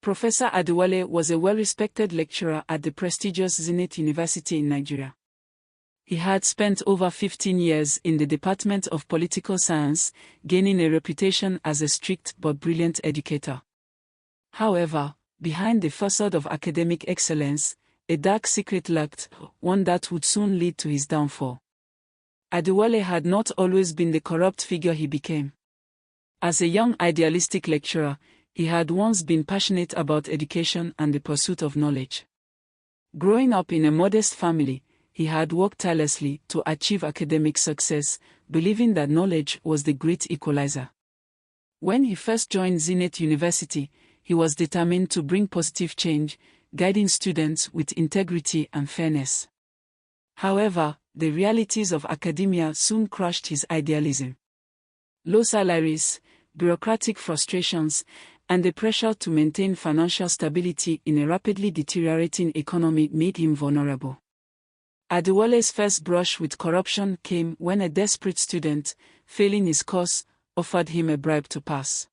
Professor Adewale was a well-respected lecturer at the prestigious Zenith University in Nigeria. He had spent over 15 years in the Department of Political Science, gaining a reputation as a strict but brilliant educator. However, behind the facade of academic excellence, a dark secret lurked, one that would soon lead to his downfall. Adewale had not always been the corrupt figure he became. As a young idealistic lecturer, he had once been passionate about education and the pursuit of knowledge. Growing up in a modest family, he had worked tirelessly to achieve academic success, believing that knowledge was the great equalizer. When he first joined Zenith University, he was determined to bring positive change, guiding students with integrity and fairness. However, the realities of academia soon crushed his idealism. Low salaries, bureaucratic frustrations, and the pressure to maintain financial stability in a rapidly deteriorating economy made him vulnerable. Adewale's first brush with corruption came when a desperate student, failing his course, offered him a bribe to pass.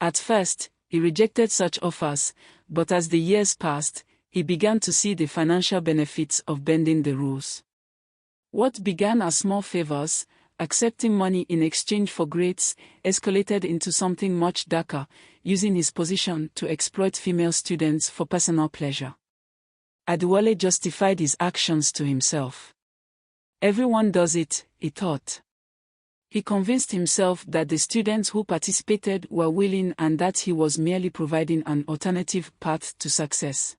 At first, he rejected such offers, but as the years passed, he began to see the financial benefits of bending the rules. What began as small favors, accepting money in exchange for grades, escalated into something much darker, using his position to exploit female students for personal pleasure. Adewale justified his actions to himself. Everyone does it, he thought. He convinced himself that the students who participated were willing and that he was merely providing an alternative path to success.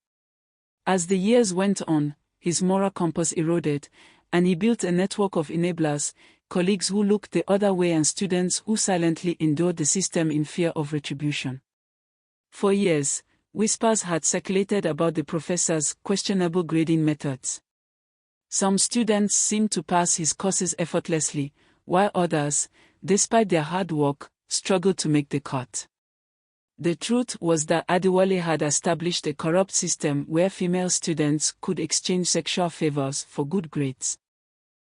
As the years went on, his moral compass eroded, and he built a network of enablers, colleagues who looked the other way and students who silently endured the system in fear of retribution. For years, whispers had circulated about the professor's questionable grading methods. Some students seemed to pass his courses effortlessly, while others, despite their hard work, struggled to make the cut. The truth was that Adewale had established a corrupt system where female students could exchange sexual favors for good grades.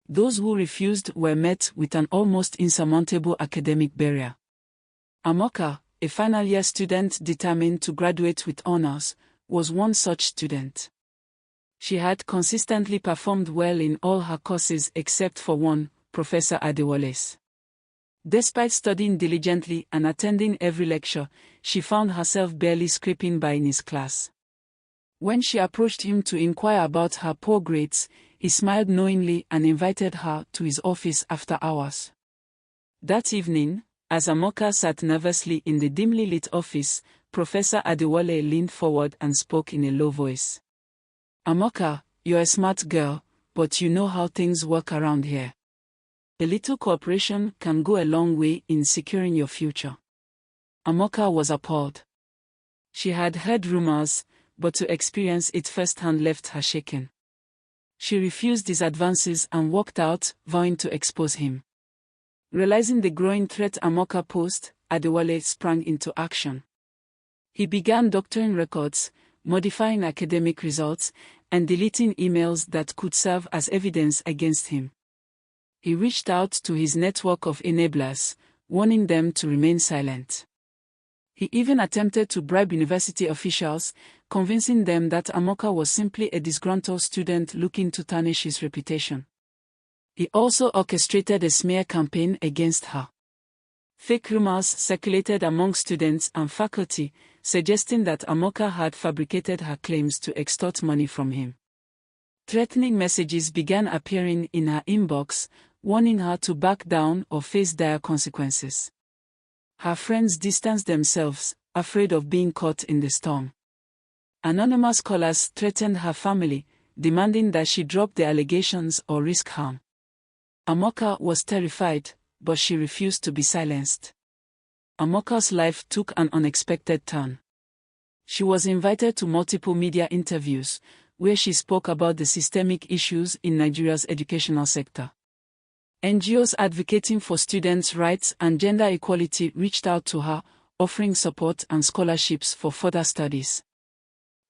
Those who refused were met with an almost insurmountable academic barrier. Amoka, a final-year student determined to graduate with honors, was one such student. She had consistently performed well in all her courses except for one, Professor Adewale's. Despite studying diligently and attending every lecture, she found herself barely scraping by in his class. When she approached him to inquire about her poor grades, he smiled knowingly and invited her to his office after hours. That evening, as Amoka sat nervously in the dimly lit office, Professor Adewale leaned forward and spoke in a low voice. "Amoka, you're a smart girl, but you know how things work around here. A little cooperation can go a long way in securing your future." Amoka was appalled. She had heard rumors, but to experience it firsthand left her shaken. She refused his advances and walked out, vowing to expose him. Realizing the growing threat Amoka posed, Adewale sprang into action. He began doctoring records, modifying academic results, and deleting emails that could serve as evidence against him. He reached out to his network of enablers, warning them to remain silent. He even attempted to bribe university officials, convincing them that Amoka was simply a disgruntled student looking to tarnish his reputation. He also orchestrated a smear campaign against her. Fake rumors circulated among students and faculty, suggesting that Amoka had fabricated her claims to extort money from him. Threatening messages began appearing in her inbox, warning her to back down or face dire consequences. Her friends distanced themselves, afraid of being caught in the storm. Anonymous callers threatened her family, demanding that she drop the allegations or risk harm. Amoka was terrified, but she refused to be silenced. Amoka's life took an unexpected turn. She was invited to multiple media interviews, where she spoke about the systemic issues in Nigeria's educational sector. NGOs advocating for students' rights and gender equality reached out to her, offering support and scholarships for further studies.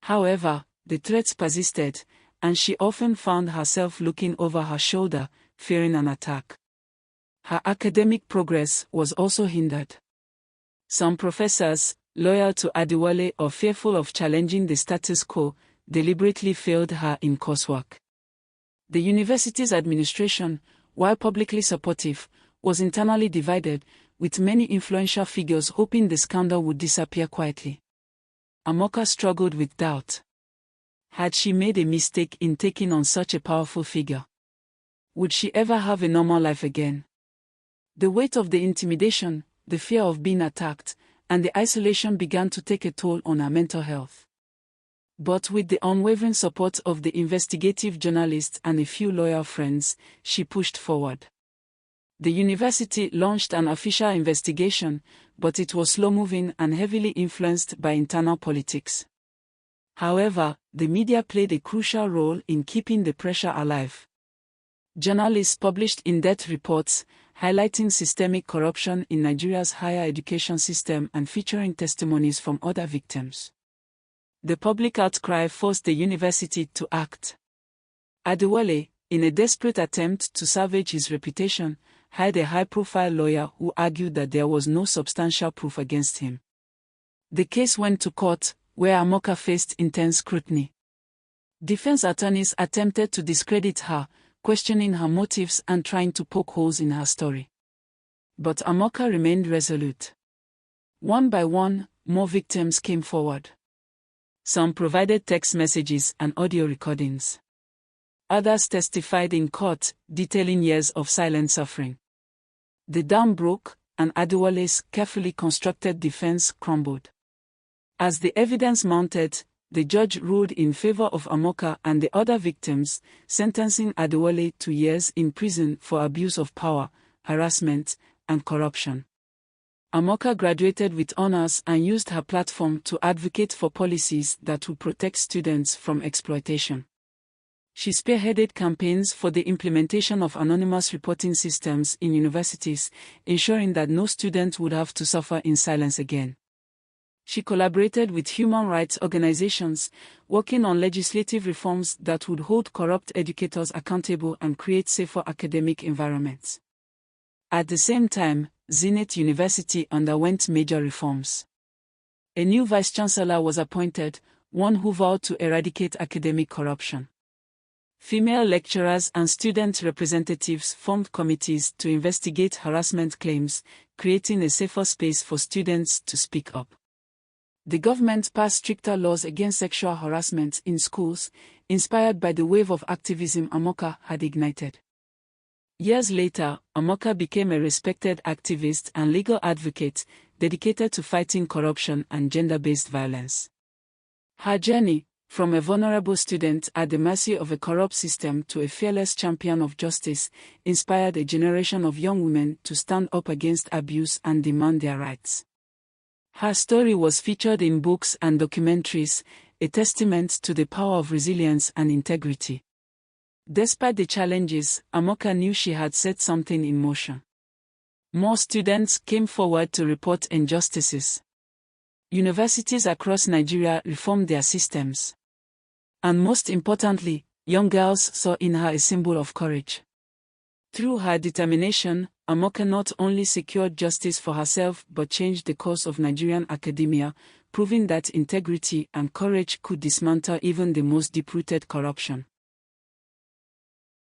However, the threats persisted, and she often found herself looking over her shoulder, fearing an attack. Her academic progress was also hindered. Some professors, loyal to Adewale or fearful of challenging the status quo, deliberately failed her in coursework. The university's administration, while publicly supportive, was internally divided, with many influential figures hoping the scandal would disappear quietly. Amoka struggled with doubt. Had she made a mistake in taking on such a powerful figure? Would she ever have a normal life again? The weight of the intimidation, the fear of being attacked, and the isolation began to take a toll on her mental health. But with the unwavering support of the investigative journalists and a few loyal friends, she pushed forward. The university launched an official investigation, but it was slow-moving and heavily influenced by internal politics. However, the media played a crucial role in keeping the pressure alive. Journalists published in-depth reports, highlighting systemic corruption in Nigeria's higher education system and featuring testimonies from other victims. The public outcry forced the university to act. Adewale, in a desperate attempt to salvage his reputation, hired a high-profile lawyer who argued that there was no substantial proof against him. The case went to court, where Amoka faced intense scrutiny. Defense attorneys attempted to discredit her, questioning her motives and trying to poke holes in her story. But Amoka remained resolute. One by one, more victims came forward. Some provided text messages and audio recordings. Others testified in court, detailing years of silent suffering. The dam broke, and Adewale's carefully constructed defense crumbled. As the evidence mounted, the judge ruled in favor of Amoka and the other victims, sentencing Adewale to years in prison for abuse of power, harassment, and corruption. Amoka graduated with honors and used her platform to advocate for policies that would protect students from exploitation. She spearheaded campaigns for the implementation of anonymous reporting systems in universities, ensuring that no student would have to suffer in silence again. She collaborated with human rights organizations, working on legislative reforms that would hold corrupt educators accountable and create safer academic environments. At the same time, Zenith University underwent major reforms. A new vice-chancellor was appointed, one who vowed to eradicate academic corruption. Female lecturers and student representatives formed committees to investigate harassment claims, creating a safer space for students to speak up. The government passed stricter laws against sexual harassment in schools, inspired by the wave of activism Amoka had ignited. Years later, Amoka became a respected activist and legal advocate, dedicated to fighting corruption and gender-based violence. Her journey, from a vulnerable student at the mercy of a corrupt system to a fearless champion of justice, inspired a generation of young women to stand up against abuse and demand their rights. Her story was featured in books and documentaries, a testament to the power of resilience and integrity. Despite the challenges, Amoka knew she had set something in motion. More students came forward to report injustices. Universities across Nigeria reformed their systems. And most importantly, young girls saw in her a symbol of courage. Through her determination, Amoka not only secured justice for herself but changed the course of Nigerian academia, proving that integrity and courage could dismantle even the most deep-rooted corruption.